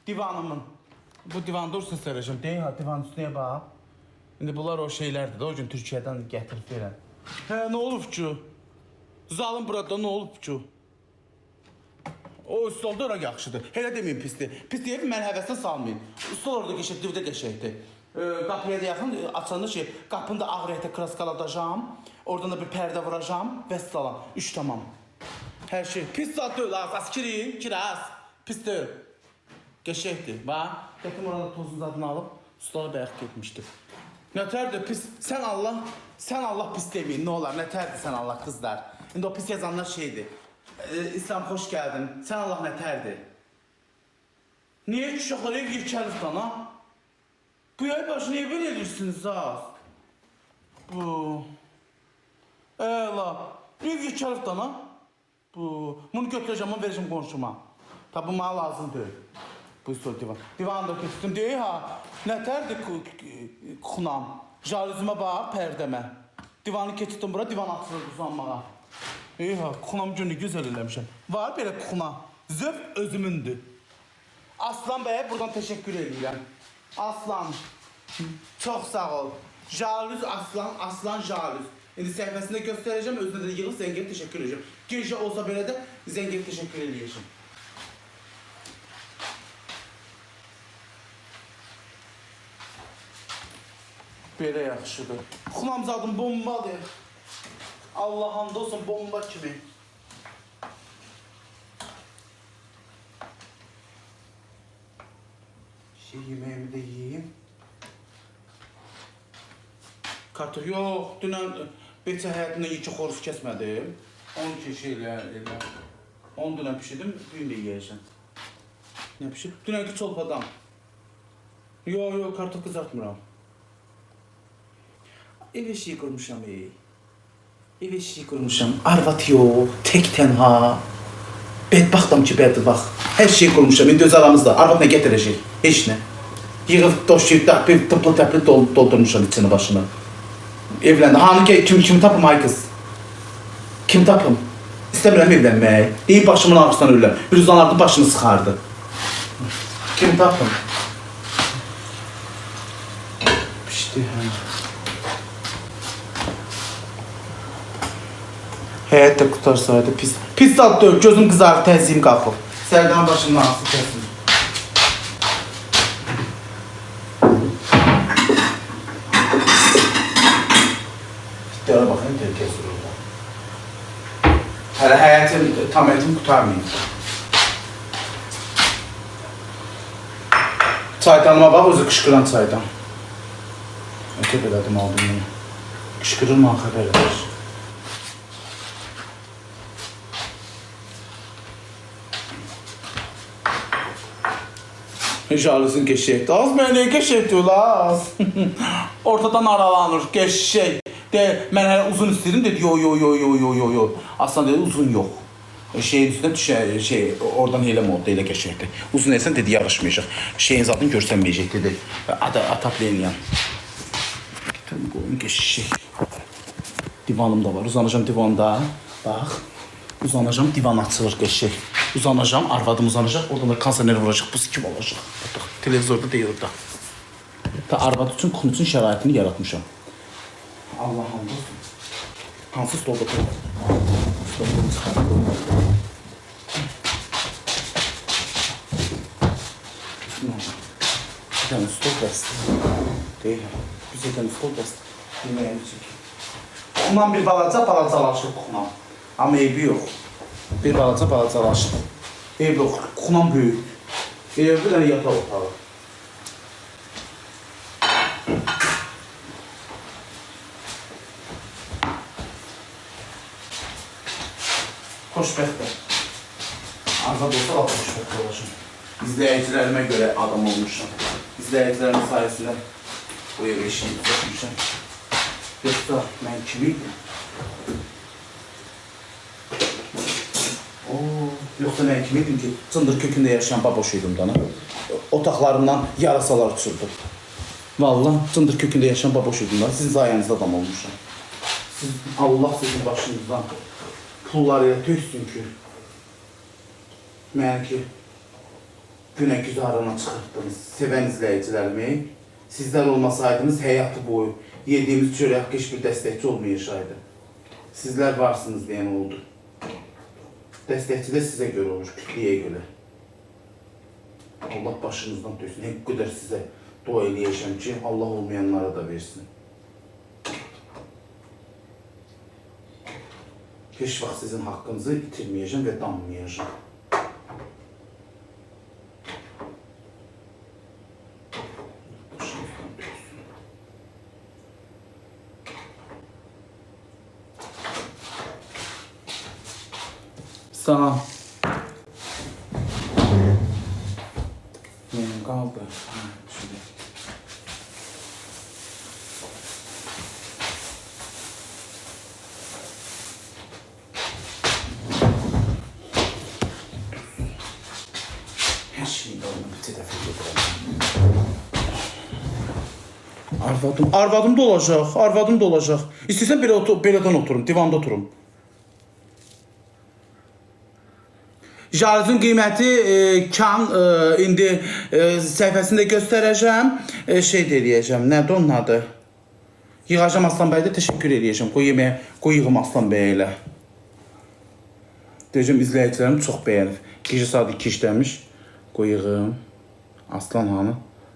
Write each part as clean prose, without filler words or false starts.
Divanımın. Bu divan dursun sərəcəm. Deyək ha, divanın üstünə bax. İndi bunlar o şeylərdir də, o gün Türkiyədən gətirib verən. Hə, nə olub ki? Zalım burada nə olub ki? O stol da ora yaxşıdır. Elə deməyin pisdir. Pis deyib mən həvəsinə salmayın. Stol orada qəşəng, divdə qəşəngdir. Qapıya da yaxın açanda ki, qapında ağ rəngdə kraskaladacağam. Oradan da bir pərdə vuracağam və salam. 3 tamam. Hər şey pis zat deyil, askirin, kiraz. Pis deyil. Qəşəngdir. Bax, gətim orada tozun zadını alıb, stol'a bayaq getmişdir. Nətərdir pis? Sən Allah pis deməyin, nə olar? Nətərdir sən Allah qızlar? İndi o pis yazanlar şeydir. İslam xoş gəldin. Sən Allah nətərdir? Niyə ki uşaqlar ev yekəlir sana? Bu yay başı niyə belə edirsiniz az? Bu. Əla. Ev yekəlir sana? Bu. Bunu götürəcəm, onu verəcəm qonşuma. Tabi bu mənə lazım deyil. Bu sol divan. Divanı da götürdüm deyək ha. Nətərdir xunam? Jalüzümə bax, pərdəmə. Divanı keçirdim bura, divan atılır uzanmağa. Ha, xunam günü gözəl eləmişəm. Var belə xuna. Zövq özümündür. Aslan bəyə buradan təşəkkür edirəm. Aslan. Çox sağ ol. Jalüz aslan, aslan jalüz. İndi səhifəsində göstərəcəm, özünə də yığıb zəngəli təşəkkür edəcəm. Gecə olsa belə də zəngəli təşəkkür edəcəm. Belə yaxşıdır. Xunamzadım bombadır. Allah hamd olsun bomba kimi. Yeməyimi də yiyeyim. Kartof yox, dünən beçə həyatında 2 xoruz kəsmədim. 12 şeylə elə. 10 dünən pişirdim, gün də yiyəcəm. Nə pişirdim? Dünənki çolpadan. Yox, kartof qızartmıram. Ev eşiği qurmuşam, Ev eşiği qurmuşam. Arvad yox, tək tənha. Bədbaxtam ki, bədbax. Hər şey qurmuşam, indi öz aramızda. Arvad nə gətirəcək? Heç nə. Yığıb, doşuyub, tıplı-təpli doldurmuşam içini başına. Evləndi. Hanı ki, kim tapım ay qız? Kim tapım? İstəmirəm evlənmək. Deyib başımın ağrısından ölürəm. Bir uzanlardı başını sıxardı. Kim tapım? Pişdi, hə. Həyat da qutarsaydı pis. Pis zat deyil, gözüm qızardı, təziyim qalxıb. Sərdən başımın ağrısı kəsin. Dərə baxın, təhlükəsiz orada. Hələ həyatım, tam ətim qutarmayın. Çaydanıma bax, özü qışqıran çaydan. Ötə qədədim aldım bunu. Qışqırır mı, xəbər verir. Jalüzün qəşəkdir. Az mənə qəşəkdir, az. Ortadan aralanır, qəşək. Mən hələ uzun istəyirdim, dedi, yo. Aslan dedi, uzun yox. Şeyin üstünə düşər, oradan elə modda, elə qəşəkdir. Uzun etsən, dedi, yarışmayacaq. Şeyin zadını görsənməyəcək, dedi. Ataplenyan. Qoyun qəşək. Divanım da var, uzanacam divanda. Bax, uzanacam, divan açılır qəşək. Uzanacam, arvadım uzanacaq, oradan da konserner vuracaq, bu kim olacaq? Televizorda deyil orada. Arvad üçün, kun üçün şəraitini yaratmışam. Allah hamd olsun. Hansı stolda qoyum? Stolda çıxarım. Bir tane stol bəsdir. Deyil, bir tane stol bəsdir. Yeməyəni çək. Ondan bir balacalaşır kuxunam. Amma eybi yox. Bir balacalaşır. Eybi yox, kuxunam böyük. Bir dənə yataq otağı. Xoşbəxtdir. Arvad olsa laf xoşbəxt olacaq. İzləyicilərimə görə adam olmuşam. İzləyicilərimin sayəsində bu ev eşiğini tutmuşam. Yoxsa mən kimiydim? Yoxsa mən kimiydim ki, cındır kökündə yaşayan baboşuydum dana. Otaqlarından yarasalar uçurdu. Vallahi cındır kökündə yaşayan baboşuydum dana. Sizin sayənizdə adam olmuşam. Allah sizin başınızdan pulları töksün ki, mən ki, güne güzarına çıxırtdınız. Sevən izləyicilərimi, sizlər olmasaydınız həyatı boyu yediyimiz çörək haqqı heç bir dəstəkçi olmayışaydı. Sizlər varsınız deyən oldu. Dəstəkçi də sizə görə olur, kütləyə görə. Allah başınızdan döysün. Hep qədər sizə dua eləyəcəm ki, Allah olmayanlara da versin. Heç vaxt sizin haqqınızı itirməyəcəm və danmayacam. Sağ ol. Kaldı. Şöyle. Her şeyi de onu bir telafi edelim. Arvadım da olacak. Arvadım da olacak. İstəyirsən belədən oturum, divanda oturum. Jaluzun qiyməti indi səhifəsində göstərəcəm. Şey deyəcəm, nədir onun adı? Yığacam Aslan bəyə də təşəkkür edəcəm. Qoy yığım Aslan bəyə ilə. Deyəcəm, izləyicilərim çox bəyənir. Gecə saat 2 işləmiş. Qoy yığım. Aslan hanı?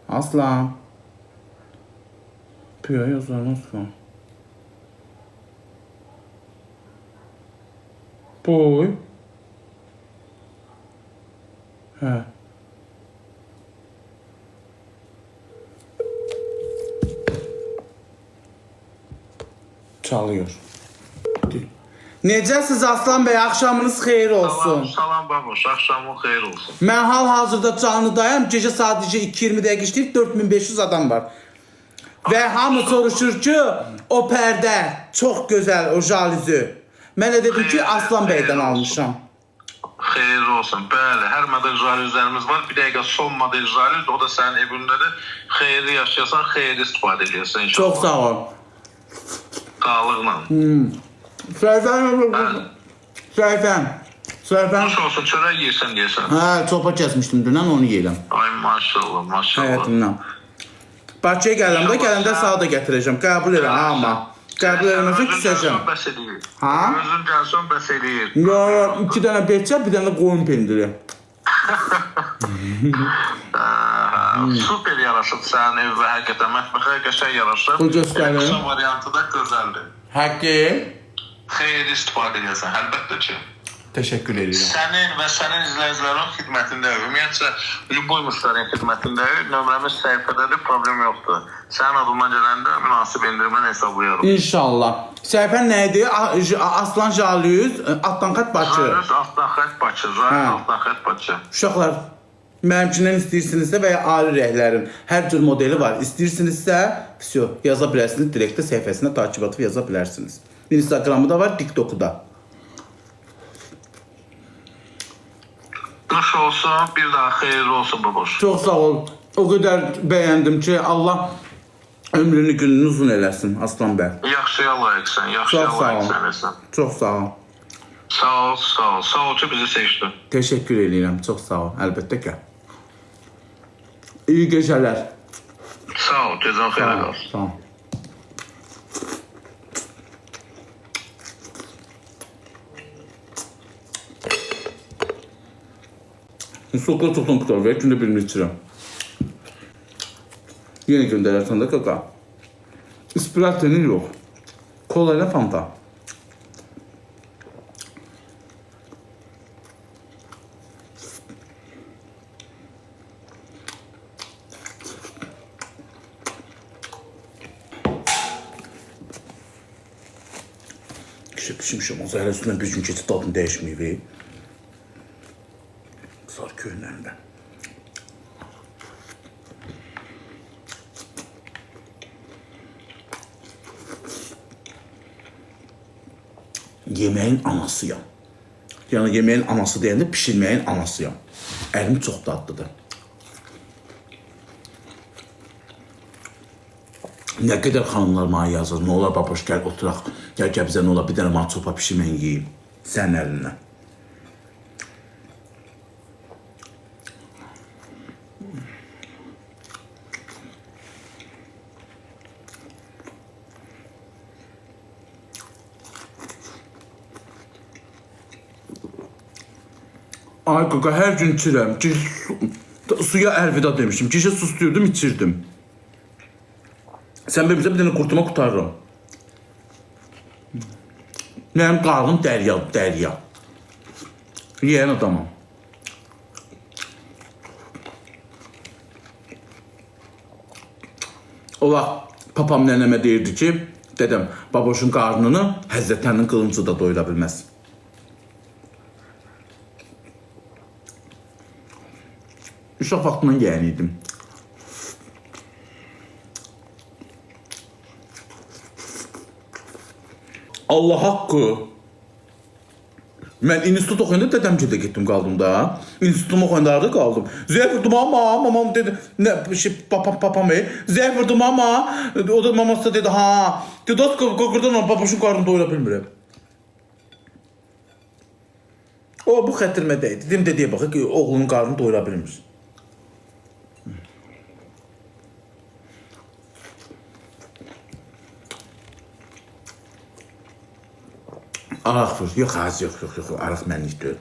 Aslan. Püyo yazılan Aslan. Boy. Hə. Çalıyor. Necəsiz Aslan bəy? Axşamınız xeyir olsun. Salam babuş, axşamın xeyir olsun. Mən hal-hazırda canlıdayım. Gecə sadəcə 2:20 dəqiqə işləyib 4500 adam var. Və hamı soruşur ki, o pərdə çox gözəl, o jaluzu. Mən də dedim ki, Aslan bəydən almışam. Xeyir olsun. Bəli, hər model jaluzlərimiz var. Bir dəqiqə son model jaluz, o da sənin evindədir. Xeyirli yaşayasan, xeyirli istifadə edirsən inşallah. Çox sağ ol. Sağlıqla. Səhifən. Hoş olsun, çörək yeyirsən deyəsən. Hə, çopa kəsmişdim dünən, onu yeyirəm. Ay maşallah, maşallah. Həyatımdan. Bakıya gələndə sağa da gətirəcəm. Qəbul elə, amma. Qəbul eləməsən küsəcəm. Ha? Özün gəlsən bəs eləyir. Yo, 2 dənə beçə, bir dənə qoyun pendiri. Super yaraşıb sənin ev və həqiqətən mətbəxə qəşəng yaraşıb. Bu göstərir. Qısa variantı da gözəldir. Həqqi. Xeyirli istifadə edirsən, əlbəttə ki. Təşəkkür edirəm. Sənin və sənin izləyicilərin xidmətindəyik. Ümumiyyətcə, bu müştərin xidmətindəyik. Nömrəmiz səhifədədir, problem yoxdur. Sənin adından gələndə münasib endirimlə hesablayarım. İnşallah. Səhifən nə idi? Aslan Jaluz, Altdan xət Bakı. Jaluz, Altdan xət Bakı. Jaluz, Altdan xət Bakı. Uşaqlar, mənimkindən istəyirsinizsə və ya ali rəhlərin hər cür modeli var. İstəyirsinizsə, yaza bilərsiniz. Direktdə səhifəsinə takip atıb yaza bilərsiniz. Instagramı da var, TikTok'u da. Nuş olsun, bir daha xeyirli olsun baboş. Çox sağ ol. O qədər bəyəndim ki, Allah ömrünü gününü uzun eləsin Aslan bəy. Yaxşıya layiqsən, yaxşıya layiqsən. Çox sağ ol. Sağ ol, sağ ol. Sağ ol ki, bizi seçdin. Təşəkkür edirəm, çox sağ ol. Əlbəttə ki. İyi gecələr. Sağ ol, gecən xeyirli olsun. Sağ ol. Sokla toplam kutu ver, günde birini içirəm. Yenə göndərərsən də kaka. İspiratenin yox. Kola ilə Fanta. Kişi pişmişim, o zəhlə üstündən bir gün keçib dadını dəyişməyib. Qızar köynəndə. Yeməyin anasıyam. Yəni yeməyin anası deyəndə pişirməyin anasıyam. Əlim çox dadlıdır. Nə qədər xanımlar mənə yazır, nə olar baboş gəl oturaq, gəl bizə nə olar bir dənə mənə çopa pişirmən yeyim sənin əlindən. Ay qaqa, hər gün içirəm. Suya əlvida demişim. Gecə susdurdum, içirdim. Sən bilmirsən, bir dənə qurtuma qutarıram. Mənim qarnım dərya. Yiyən adamım. O vaxt papam nənəmə deyirdi ki, dedəm, baboşun qarnını Həzrətənin qılıncı da doyura bilməz. Uşaq vaxtından yiyəniydim. Allah haqqı. Mən institut oxuyanda dədəmcədə getdim, qaldım da. İnstitutumu oxuyanda qaldım. Zəif vurdum ama, mamam dedi, nə papam zəif vurdum ama, o da maması da dedi, ha, dedi, qırdan babuşun qarnını doyura bilmirəm. O, bu xətirmə deydi. Dedim dediyə baxı ki, oğlunun qarnını doyura bilmir. Araq vur. Yox, az yox. Araq mənlik deyil.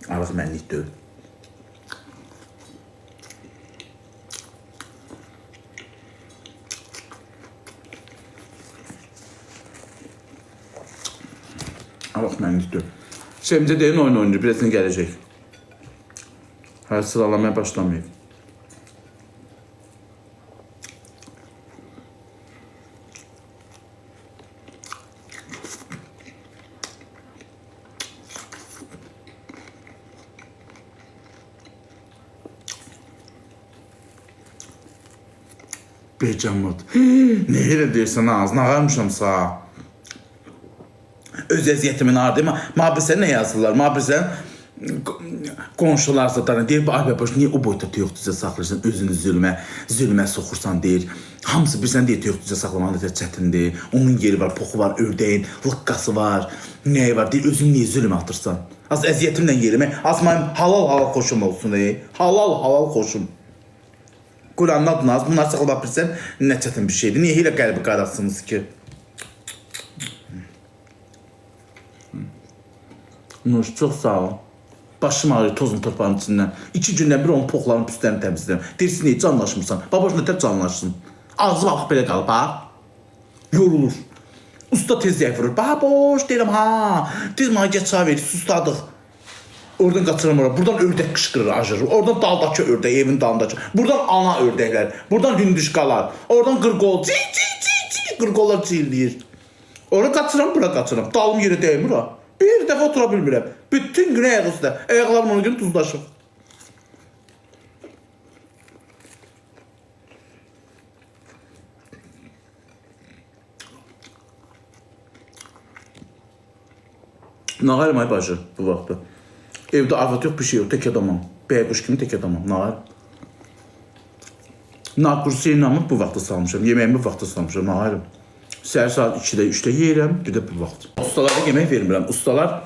Araq mənlik deyil. Araq mənlik deyil. Sevimcə deyin oyun oynayır. Birazdan gələcək. Hər sıralamaya başlamayıb. Becamot. Ne elə deyirsən ağzına ağarmışam sağa. Öz əziyyətimin ardıyım. Mabirsən nə yazırlar? Mabirsən qonşular zaten deyir, ay babaş, niyə o boyda tüyoxduca saxlayırsan, özünü zülmə soxursan deyir. Hamısı bilsən deyir, tüyoxduca saxlamaq da çətindir. Onun yeri var, poxu var, ördəyin, lıqqası var, nəyi var deyir, özünü niyə zülmə atırsan? Az əziyyətimlə yerime, az mənim halal xoşum olsun deyir. Halal xoşum. Quranın adını az, bunlar saxlamaq bilsən, nə çətin bir şeydir. Niyə elə qəlbi qarasınız ki? Nuş, çox sağ ol. Başım ağrıyor tozun torpağın içindən. 2 gündən bir onun poxların püslərini təmizləyirəm. Deyirsin, niyə canlaşmırsan? Babaş nətər canlaşsın? Ağzı bax belə qalıb, ha? Yorulur. Usta tez yəfırır. Baboş deyirəm, ha. Tez mənə geç çay verir, sustadıq. Oradan qaçıram ora. Buradan ördək qışqırır, acırır. Oradan daldakı ördək, evin dalındakı. Buradan ana ördəklər. Buradan hündüşqalar. Oradan qırqol. Qırqollar çiğləyir. Ora qaçıram, bura qaçıram. Dalım yerə dəymir ha. Bir dəfə otura bilmirəm. Bütün gün ayaq üstə. Ayaqlarım onun gün tuzlaşır. Nağayım ay bacı bu vaxtda. Evdə arvad yox, bir şey yox, tək adamam. Bəyquş kimi tək adamam, nağayım. Nağqursu inanmır, bu vaxtda salmışam. Yeməyimi bu vaxtda salmışam, nağayım. Səhər saat 2-də, 3-də yeyirəm, bir də bu vaxt. Ustalara yemək vermirəm. Ustalar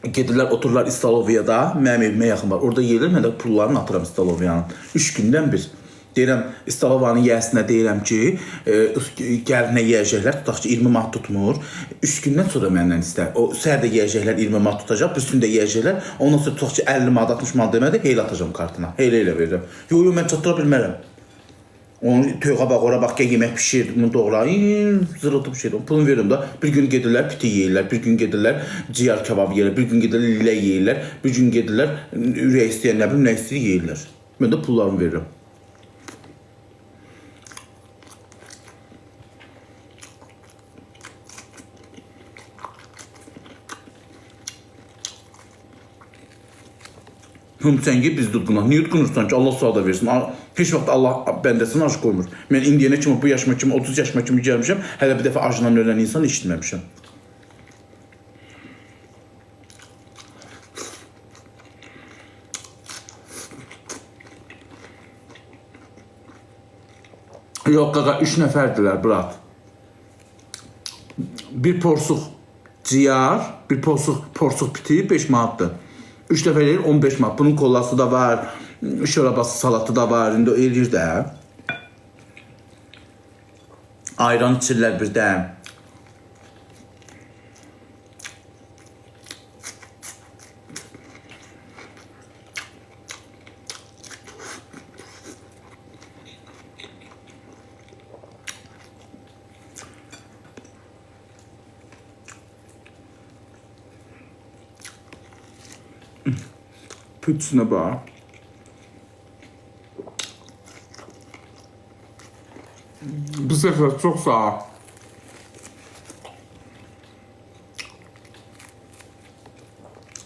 gedirlər, otururlar İstaloviyada, mənim evimə yaxın var. Orada yeyilir, mən də pullarını atıram İstaloviyanın. 3 gündən bir. Deyirəm, İstaloviyanın yiyəsinə deyirəm ki, gəlinə yiyəcəklər, tutaq ki, 20 manat tutmur. 3 gündən sonra məndən istər. O səhər də yiyəcəklər, 20 manat tutacaq, bir gün də yiyəcəklər. Ondan sonra tutaq ki, 50 manat, 60 manat demədi, heyl atacam kartına. Heylə verirəm. Yox, mən çatdıra bilmərəm. Onu tövğa bax, ora bax, yemək pişir, bunu doğrayın, zırıltı bir şeydir. Pulunu verirəm da, bir gün gedirlər piti yeyirlər, bir gün gedirlər ciyar kebabı yeyirlər, bir gün gedirlər lilə yeyirlər, bir gün gedirlər ürək istəyən nə bilim, nə istəyir yeyirlər. Mən də pullarımı verirəm. Sən ki, biz tutqunaq. Niyə tutqunursan ki, Allah sağda versin? Heç vaxt Allah bəndəsini ac qoymur. Mən indiyənə kimi, bu yaşıma kimi, 30 yaşıma kimi gəlmişəm, hələ bir dəfə acından ölən insan işitməmişəm. Yox, qaqa, 3 nəfərdilər, brat. Bir porsuq ciyar, bir porsuq piti 5 manatdır. 3 dəfə eləyir 15 manat. Bunun kollası da var, şorabası, salatı da var. İndi o eləyir də. Ayran içirlər bir də. Tütsüne bax. Bu sefer çox sağ ol.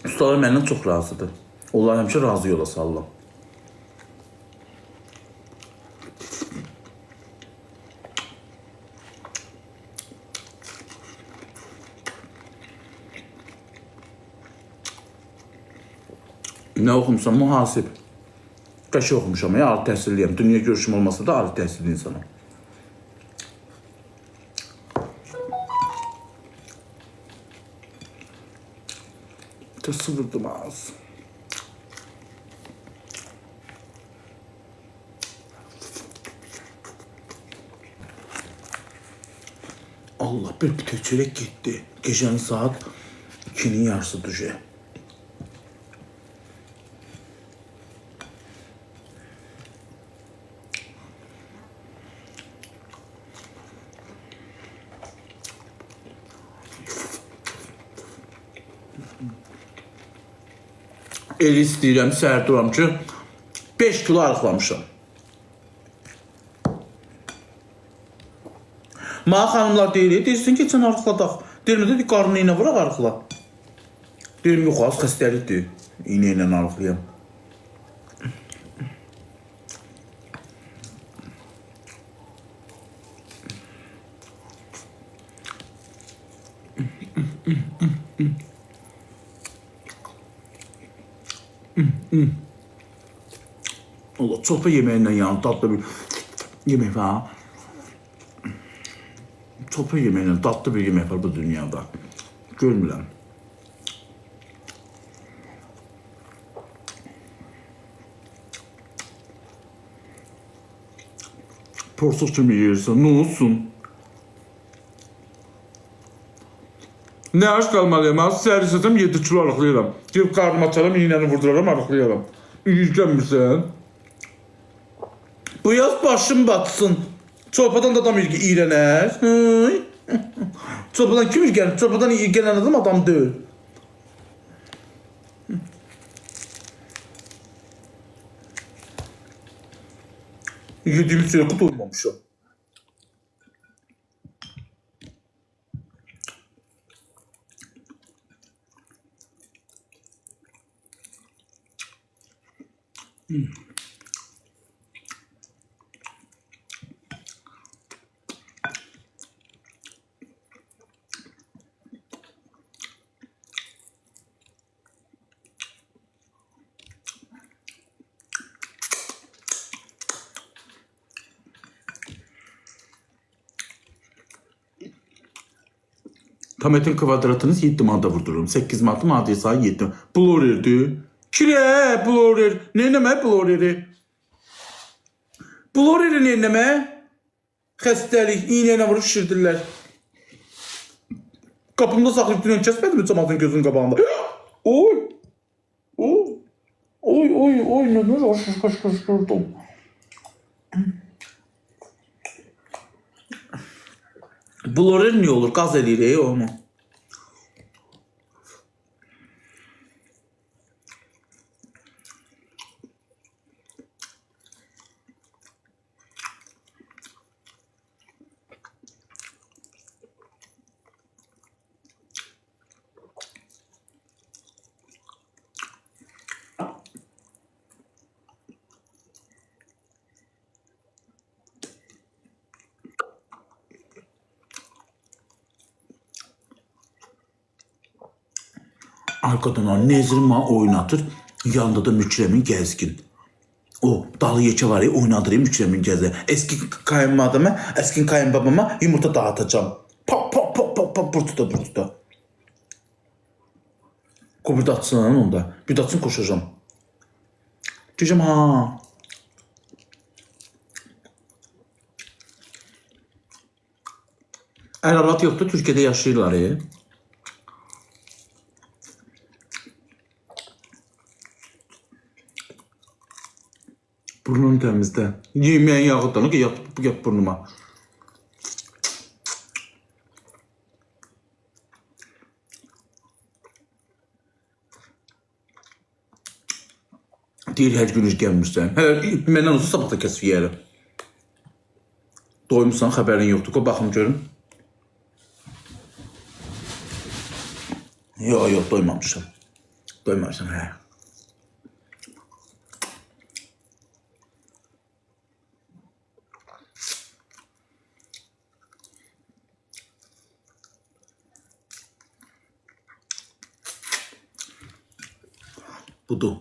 Ustalar məndən çox razıdır. Onlar həmişə razı yola sallam. Nə oxumuşam? Mühasib. Qəşəng oxumuşam. Ali təhsilliyəm. Dünya görüşüm olmasa da ali təhsilli insanım. Sıvırdım az. Allah bir çörek gitti. Gecenin saat 2'nin yarısı düşe. El istəyirəm, səhər duram ki, 5 kilo arıqlamışam. Mənə xanımlar deyirsin ki, sən arıqladaq. Deyirəm, dedi, qarnını iynə vuraq arıqla. Deyirəm, yox, az xəstəlikdir. İynə ilə arıqlayam. Allah, çorba yeməyindən yanı tatlı bir yemək var. Çorba yeməyindən tatlı bir yemək var bu dünyada. Görmürəm. Porsuk kimi yeyirsən, nə olsun? Nə aç qalmalıyam, az səhər istəsəm 7 kilo arıqlayıram. Girib qarnıma açaram, iynəni vurduraram, arıqlayaram. İyicənmirsən. Bu yaz başım batsın. Çorbadan da adam iğrənər. Çorbadan kim iğrənər? Çorbadan iğrənən adam adam deyil. Yediğim sürekli doymamışım. Tam etin kvadratınız 7 manata vurdururum. 8 manatı maddi sayı 7. Blorerdi. Kire blorer. Neynəmə bloreri? Bloreri neynəmə? Xəstəlik. İğnəylə vurub şişirdirlər. Qapımda saxlayıb dünən kəsmədi mi cəmatın gözünün qabağında? Oy. Oy. Oy oy oy. Nə qaşqırdım. Blorer niye olur? Gaz eləyir onu. Arkadan Nezrin oynatır. Yanında da Mükrəmin Gəzgin. O dalı yekə var ya oynadırım Mükrəmin Gəzgin. Eski kayınmadama, eski kayınbabama yumurta dağıtacağım. Pop pop pop pop pop burtuda burtuda. Kubur atsın onda. Bir atsın koşacağım. Diyeceğim ha. Ərəbat yoxdur, Türkiyədə yaşayırlar ya. Burnunu təmizlə. Yeməyin yağıdan yat burnuma. Deyir, hər gün gəlmirsən. Məndən olsa sabah da kəsib yeyərəm. Doymuşsan, xəbərin yoxdur. Qoy baxım görüm. Yox, doymamışam. Doymamışam, hə. Budur.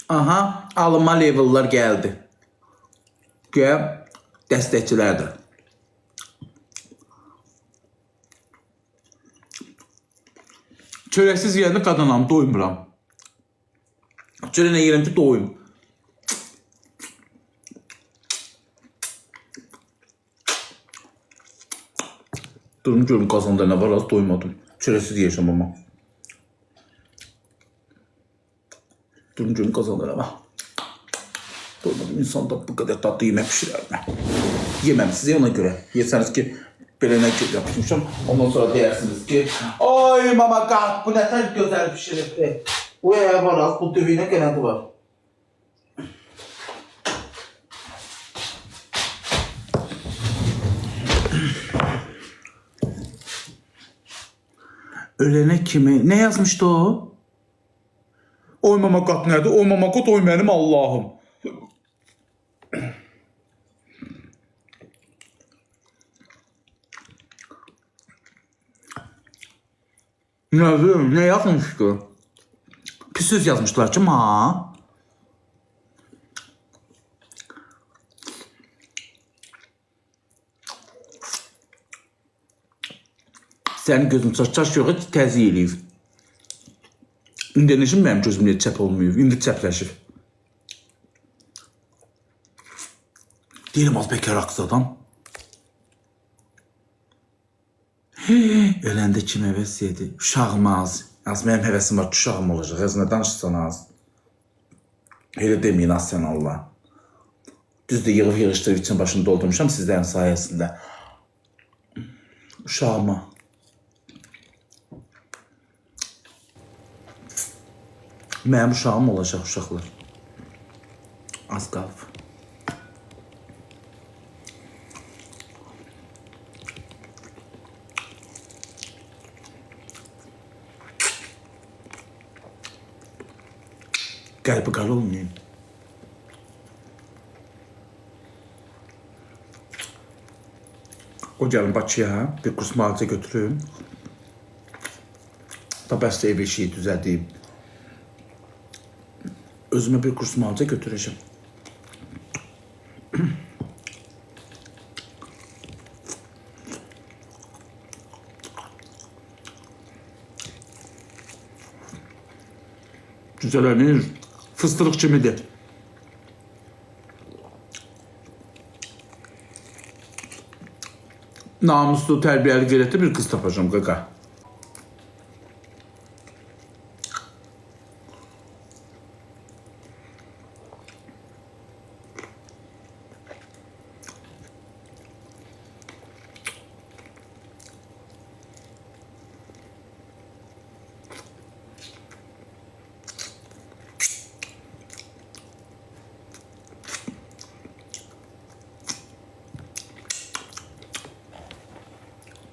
Aha, alınma level'lar gəldi. Güya dəstəkçilərdir. Çörəksiz yeyəndə qadınam, doymuram. Çörə nə yeyirəm ki, doyum. Durun görüm qazanda nə var, az doymadım. Çörəksiz yeyəcəm ama. Durun görüm qazanda nə var. Doymadım, insan da bu qədər tatlı yemək pişirər mi? Yeməmsiz ona görə. Yesəniz ki, belə nə yapmışım. Ondan sonra deyirsiniz ki, oy mama qat, bu nə tər gözəl pişiribdi. Bu var az, bu dövüyünə qənədi var. Ölene kimi? Ne yazmıştı o? Oy mama qat nədir? Oy mama qat, oy mənim Allahım. Ne yazmıştı? Pis söz yazmışlar ki, ma. Sənin gözün çaş yox, təzyiq eləyib. İndi neşin mənim gözüm niyə çəp olmuyor? İndi çəpləşib. Deyirəm az bekar aqs adam. Öləndə kim həvəs yedi? Uşağım az. Az mənim həvəsim var ki, uşağım olacaq. Az nə danışsan az. Elə deməyin az sən Allah. Düzdür, yığıb-yığışdırıb için başını doldurmuşam sizlərin sayəsində. Uşağıma. Mənim uşağım olacaq uşaqlar. Az qalıb. Qəlbi qara olmayın. O gəlin Bakıya bir kurs müalicə götürüm. Da bəs ev işi düzədib. Özüme bir kurs müalicə götüreceğim. Güzellenir. Fıstırık kimidir. Namuslu, tərbiyəli, qeyrətli bir kız tapacağım qaqa.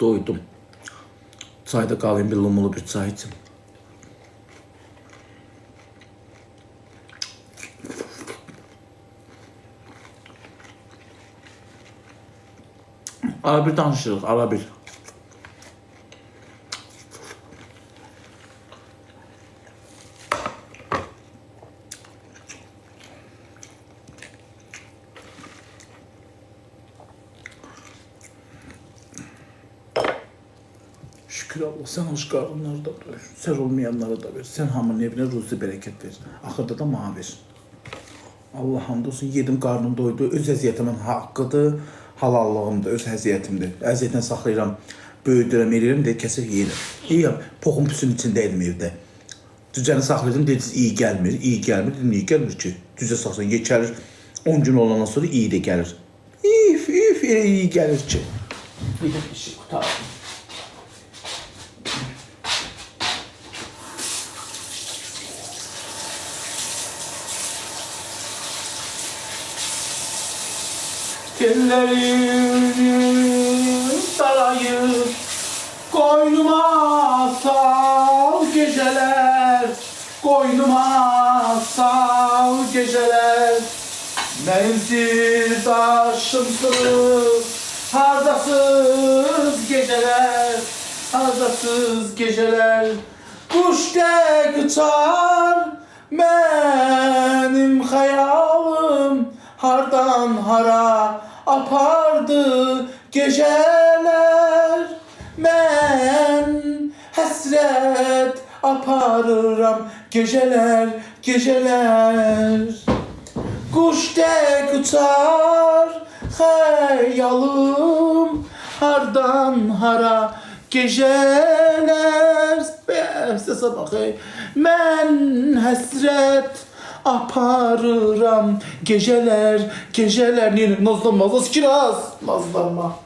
Doydum. Çayda qalayım, bir lumulu bir çay içim. Ara bir danışırıq, ara bir. Şükür Allah, sen hoş qarınları da ver, sər olmayanlara da ver, sen hamının evine ruzi bereket ver, axırda da bana ver. Allah hamd olsun, yedim qarnım doydu, öz əziyyətimin haqqıdır, halallığımdır, öz əziyyətimdir. Əziyyətini saxlayıram, böyüdürəm, eləyirəm, deyir, kəsir yeyirəm. Yeyəm, poxum püsün içindəydim evdə. Cücəni saxlayırdım, dediniz iyi gəlmir, iyi gəlmir. Dedim, niyə gəlmir ki? Cücə saxlayın, yekəlir. 10 gün olandan sonra iyi də gəlir. Elə iyi gəlir ki. Bir də işi qutardım. Tellerim sarayım, koynuma sal geceler, koynuma sal geceler. Benim sirdaşımsız, hardasız geceler, hardasız geceler. Kuş de uçar, benim hayalım hardan hara apardı geceler. Ben hasret aparıram geceler, geceler. Kuş tek uçar hayalım hardan hara geceler. Sese bakayım. Ben hasret aparıram geceler, geceler. Niye nazlanma, kiraz nazlanma.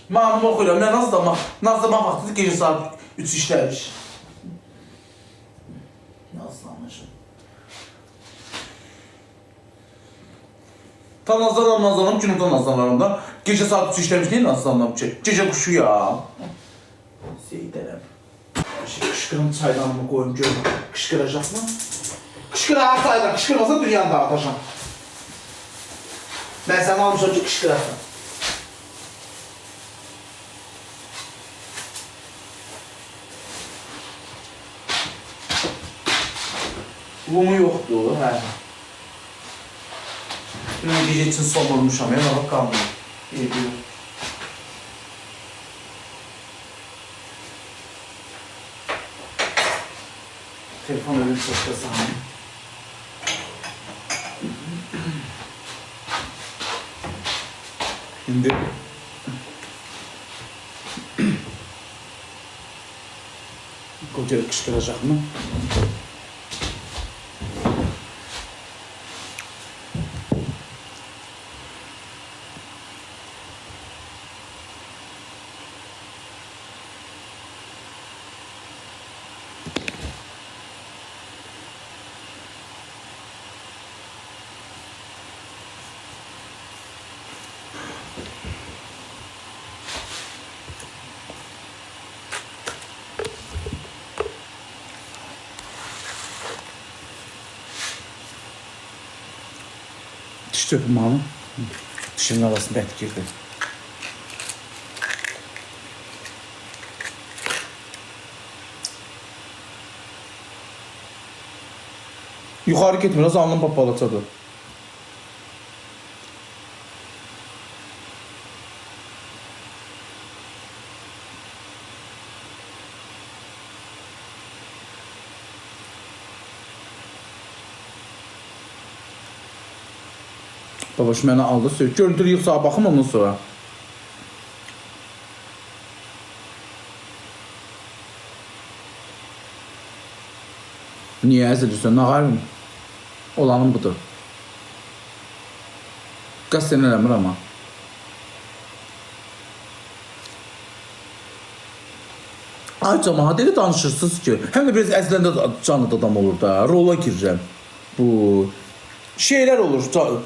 Mahnımı oxuyuram, nə nazlanma. Nazlanma vaxtıdır, gecə saat 3 işləmiş. Nazlanmışım. Tam nazlanam, gündüz nazlanarım da. Gecə saat 3 işləmiş, niyə nazlanam ki? Gecə quşu ya. Seydərəm. Kışkırım çaydanımı koyayım, görüm. Kışkıracaq mı? Kışkır ha çaydan, kışkırmasa dünyanı dağıtacağım. Ben sana almışam ki kışkırasın. Lumu yoxdur, hə. Dünən gecə üçün somurmuşam, ya, bak qalmıyor. İyi, buyur. Telefon ölüm çok da sahne. Şimdi koca kışkıracak mı? Diş çöpüm alın. Dişinin arasında et girdi. Yukarı gitmir, az alnım papalacadır. Baba şu mənə aldı, görüntülü yığsa baxım ondan sonra. Niyə əzilirsən, nə qarım? Olanım budur. Qəsdən eləmir ama. Ay camaat elə danışırsınız ki, həm də biraz əzləndə canlı adam olur da, rola girirəm. Bu şeyler olur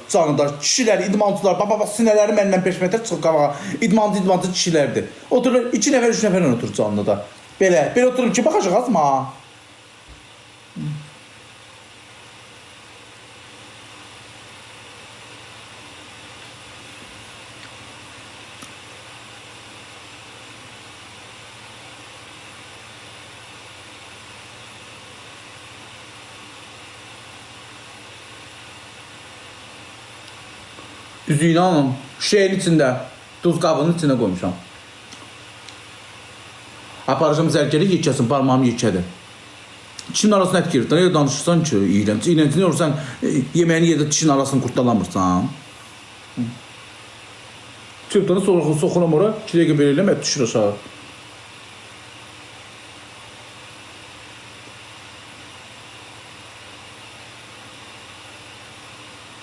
canlıda, kişiler, idmançılar, baba sinələri məndən 5 metr çıxıb qabağa, idmançı kişilərdir. Oturur, 2 nəfər, 3 nəfər oturur canlıda. Belə oturup ki, baxacaq azma. Düzüyünü alın, şeyin içində, duz qabının içində qoymuşam. Aparacağım zərgəli yekəsin, parmağım yekədir. Dişin arasına et girir, elə danışırsan ki, iğrənç. İğrəncini olursan, yeməyin yerdə dişin arasını qurtdalamırsan. Çöpdanı soxuram ora, 2 dəqiqə belə eləm, et düşür aşağı.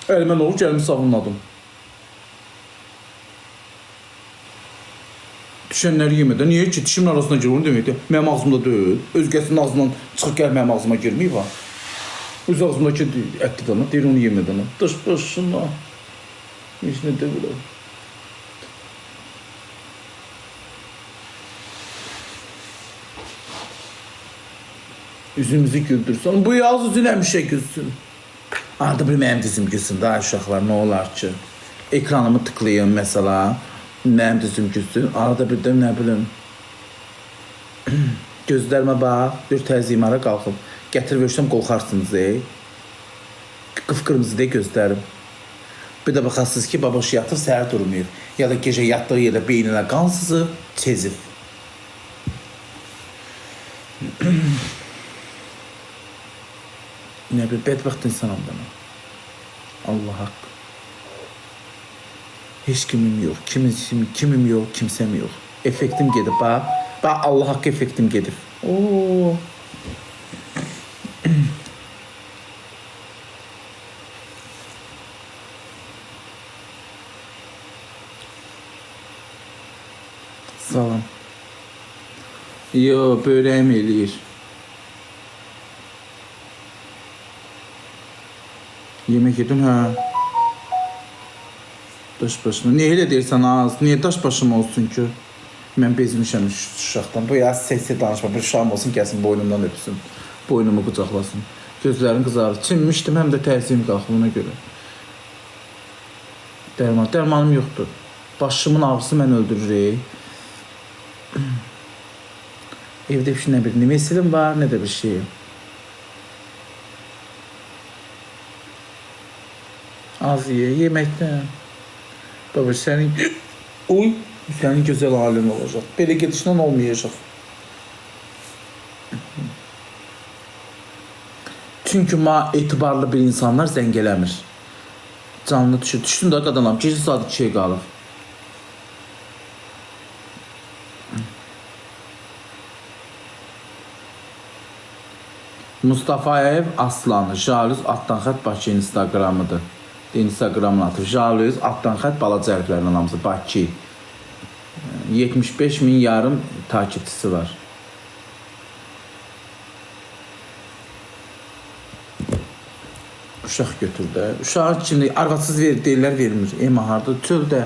Əlimə nə olur, gəlimi savunladım. Düşənləri yemədən, niyə ki, dişimin arasına girir, deməkdir, mənim ağzımda deyil. Özgəsinin ağzından çıxıb gəl mənim ağzıma girməyib ha. Öz ağzımdakı ətli dana, deyir onu yemədən. Dış başına. Heç nə deyirəm. Üzümüzü güldürsün. Bu yaz üzün həmişə gülsün. Arada bir mənim dizim gülsün. Daha uşaqlar, nə olar ki? Ekranımı tıklayın məsələ. Mənim dizim gülsün. Arada bir də nə bilim. Gözlərimə bax. Bir təzimara qalxım. Gətir versəm qorxarsınız. Qıpqırmızı deyə gözlərim. Bir də baxarsınız ki, babaş yatır, səhər durmuyor. Ya da gecə yatdığı yerdə beyninə qan sızıb, çezib. Ne bir bedbaxt insanım ben. Allah hak. Hiç kimim yok. Kimim yok, kimsem yok. Efektim gedib. Bax, Allah haqqı efektim gedib. Oo. Salam. Yo, böreğim eləyir. Yemek yedim ha. Daş başıma. Niye öyle deyirsən az? Niye daş başım olsun ki? Mən bezmişəm uşaqdan. Bu ya sesi danışma. Bir uşağım olsun gəlsin boynumdan öpsün. Boynumu qucaqlasın. Gözlərim qızarır. Çinmişdim həm də təzim qalxım ona görə. Dərmanım yoxdur. Başımın ağrısı mən öldürür. Evdə bir şey, nə bir nimesilim var, nə də bir şey. Az ye, yeməkdən. Baba, sənin... Uy, sənin gözəl halin olacaq. Belə gedişlə olmayacaq. Çünki etibarlı bir insanlar zəng eləmir. Canlı düşür. Düşdün də qadınam. Gecə saat 2-yə qalır. Mustafayev Aslan, Jalüz altdan xət Bakı Instagramıdır. Instagramın atır. Jalüz altdan xət balaca hərflərlə hamısı Bakı. 75.000 yarım takipçisi var. Uşaq götür də. Uşaq kimi arvadsız verir, deyirlər vermir. Ema harda çöldə.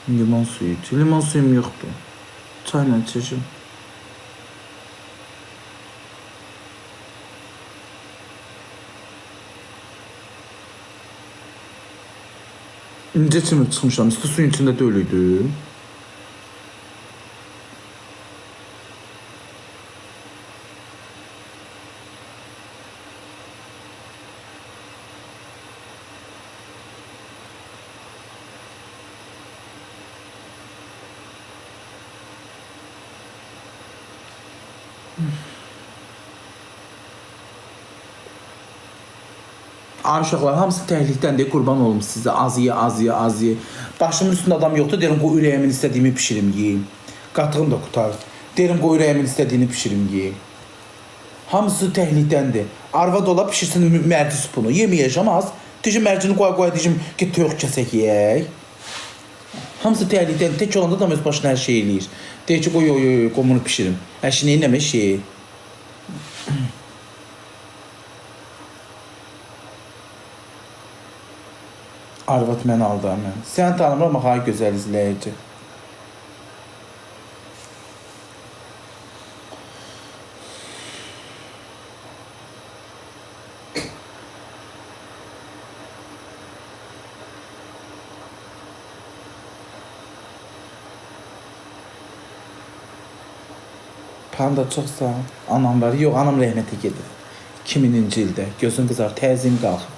Limon suyu iç. Limon suyum yoxdur. Çayla içəcəm. İncə çimib çıxmışam. İsti suyun içində də ölüydü. Ay uşaqlar, hamısı təhlikdəndir, qurban olum sizə. Az ye. Başımın üstündə adam yoxdur, deyirəm qoy ürəyimin istədiyimi pişirim, yeyim. Qatığım da qutarır. Deyirəm qoy ürəyimin istədiyini pişirim, yeyim. Hamısı təhlikdəndir. Arvad ola pişirsin mərci supunu. Yeməyəcəm az. Deyəcəm mərcini qoy, deyəcəm ki, toyuq kəsək yeyək. Hamısı təhlikdəndir. Tək olanda da öz başına hər şey eləyir. Deyir ki, qoy, bunu pişirim. Hər şey neynəmə şey. Arvad məni aldı mən. Sən tanımıram, axı gözəl izləyici. Panda çox sağ ol. Anam var. Yox, anam rəhmətə gedir. 2000-ci ildə. Gözün qızar, təzim qalxıb.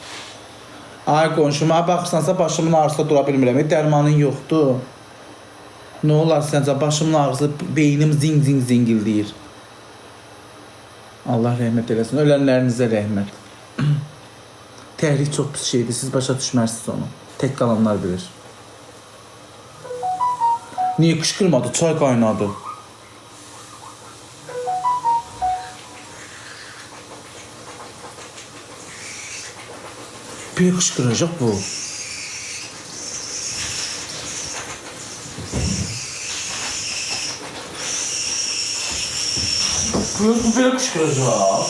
Ay qonşuma baxırsansa başımın ağrısında dura bilmirəm. Dərmanın yoxdur. Nə olar səncə başımın ağrısı, beynim zingildəyir. Allah rəhmət eləsin. Ölənlərinizə rəhmət. Təhrik çox pis şeydir. Siz başa düşmərsiniz onu. Tək qalanlar bilir. Niyə qışqırmadı? Çay qaynadı. Bir qışqıracaq bu. Bu bir qışqıracaq.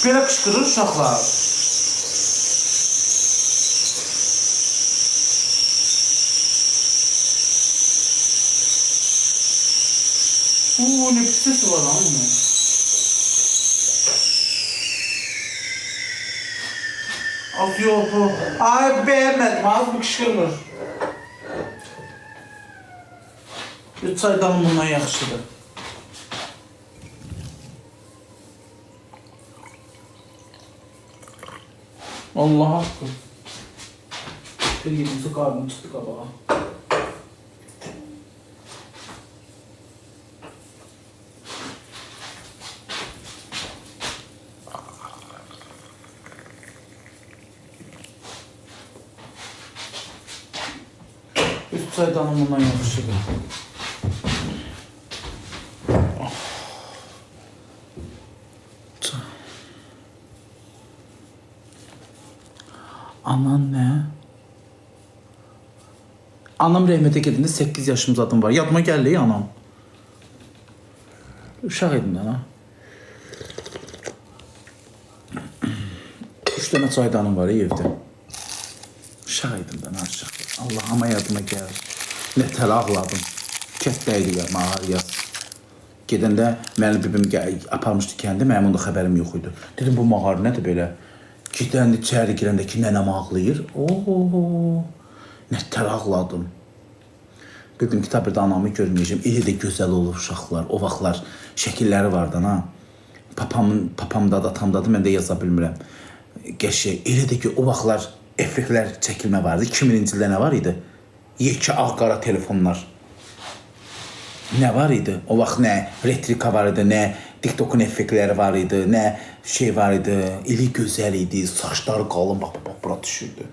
Belə qışqırır uşaqlar. Ne pis sesi var lan bunun. Af yok bu. Ay beğenmedim. Az bir qışqırmır. Bir çaydanım bundan yaxşıdır. Allah hakkı. Bir yedimsi karnım çıktı kabağa. Üst çaydanım bundan yaxşıdır. Anan ne? Anam rəhmətə gedəndə 8 yaşım zaten var. Yadıma gəldi ya anam. Uşaq idim ha. 3 dənə çaydanım var evdə. Uşaq idim də uşaq. Allahıma yadıma gəlir. Nə tələ ağladım. Kətdə idi ya, mağar yaz. Gedəndə mənim bibim aparmışdı kəndə, mənim onda xəbərim yox idi. Dedim bu mağar nədir belə? Gedəndə içəri girəndə ki, nənəm ağlayır. Ooo, nə tər ağladım. Dedim kitab bir də anamı görməyəcəm. Elə də gözəl olur uşaqlar. O vaxtlar şəkilləri vardı, ha. Papamdadır, atamdadır, mən də yaza bilmirəm. Qəşəng. Elə də ki, o vaxtlar effektlər çəkilmə vardı. 2000-ci ildə nə var idi? Yekə ağ-qara telefonlar. Nə var idi? O vaxt nə retrika var idi, nə TikTok'un effektləri var idi, nə şey var idi, eli gözəl idi, saçları qalın, bax, bura düşürdü.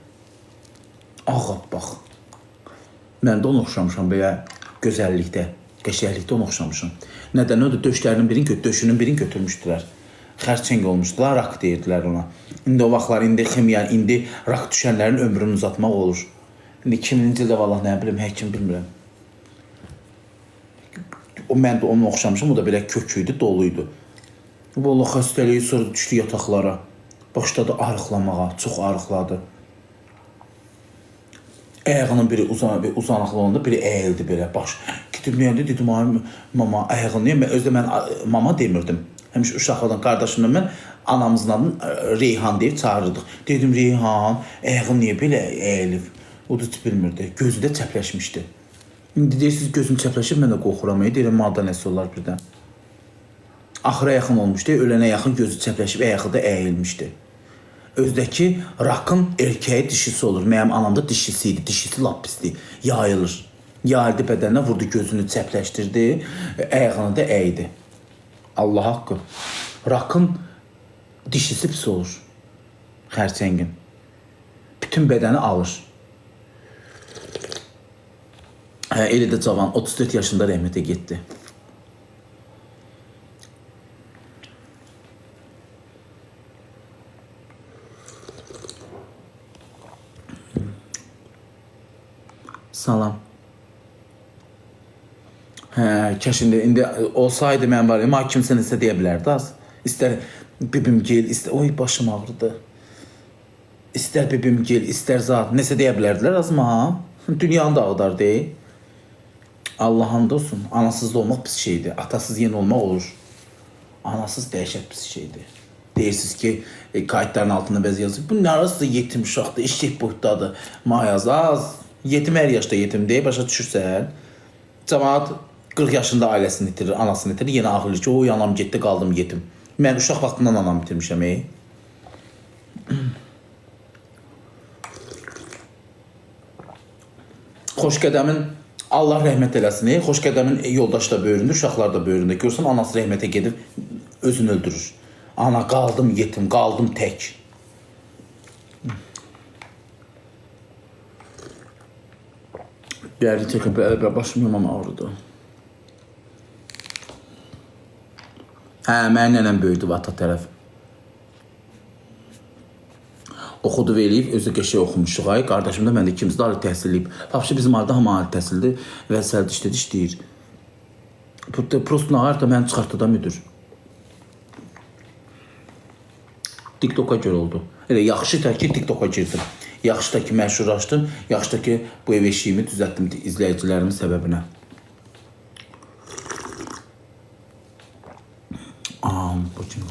Ağa, bax. Mən də onu oxşamışam belə gözəllikdə, qəşəklikdə onu oxşamışam. Nədən ödü? Döşünün birini götürmüşdülər. Xərçəng olmuşdular, rak deyirdilər ona. İndi o vaxtlar, indi ximiya, indi rak düşənlərin ömrünü uzatmaq olur. İndi 2000-ci ildə vallah nə bilim, həkim bilmirəm. Mən də onu oxşamışam, o da belə kök idi, doluydu. Vallahi xəstəliyi sonra düşdü yataqlara. Başladı arıqlamağa, çox arıqladı. Ayağının biri uzanıqlı olanda, biri əyildi belə, baş. Gidib neyəndə dedim, mama, ayağını niyə? Özdə mən mama demirdim. Həmişə uşaqlardan, qardaşımla mən anamızın adını Reyhan deyib çağırırdıq. Dedim, Reyhan, ayağın niyə belə əyilib? O da bilmirdi, gözü də çəpləşmişdi. İndi deyirsiniz, gözüm çəpləşib, mən də qorxuram. Deyirəm, malda nəsə olar birdən. Axıra yaxın olmuşdu, ölənə yaxın gözü çəpləşib, ayağı da əyilmişdi. Özdəki rakın erkəyi dişisi olur. Mənim anam da dişisi idi, dişisi lap pisdi, yayılır. Yayıldı bədəninə, vurdu gözünü çəpləşdirdi, ayağını da əydi. Allah haqqı. Rakın dişisi pis olur, xərçəngin. Bütün bədəni alır. Elə də cavan, 34 yaşında rəhmətə getdi. Salam. Kaş indi olsaydı mən var ya, kimsə nəsə deyə bilərdi az. İstər bibim gel, istər, oy başım ağrıdı. İstər bibim gel, istər zat, nəsə deyə bilərdilər az mı ha? Dünyanı da ağdar deyil. Allah'ın olsun, anasız da olmaq pis şeydir. Atasız yenə olmaq olur. Anasız dəhşət pis şeydir. Deyirsiniz ki, kayıtların altında bəzi yazır. Bu narası yetim uşaqdır, eşek boyutdadır. Mayaz az. Yetim hər yaşda yetim deyib, başa düşürsən. Cəmaat 40 yaşında ailəsini itirir, anasını itirir. Yenə ağırlı ki, o anam getdi, qaldım yetim. Mən uşaq vaxtından anam itirmişəm. Xoşqədəmin Allah rəhmət eləsin. Xoşqədəmin yoldaşı da böyründə, uşaqlar da böyründə. Görsən, anası rəhmətə gedib, özünü öldürür. Ana, qaldım yetim, qaldım tək. Bəli, çəkib, başım yaman ağrıdı. Hə, mənim nənəm böyüdü ata tərəf. Oxudu eləyib, özü qəşəng oxumuşuq ay. Qardaşım da mən də ikimiz də ali təhsil eləyib. Vəbşi bizim aildə hamı ali təhsildir və səldə işləyir. Prosto nağar da məni çıxartdı da müdür. TikTok'a görə oldu. Elə yaxşı da ki TikTok'a girdim. Yaxşı da ki məşhurlaşdım. Yaxşı da ki bu ev eşiyimi düzəltdim izləyicilərimin səbəbinə. Bu kim?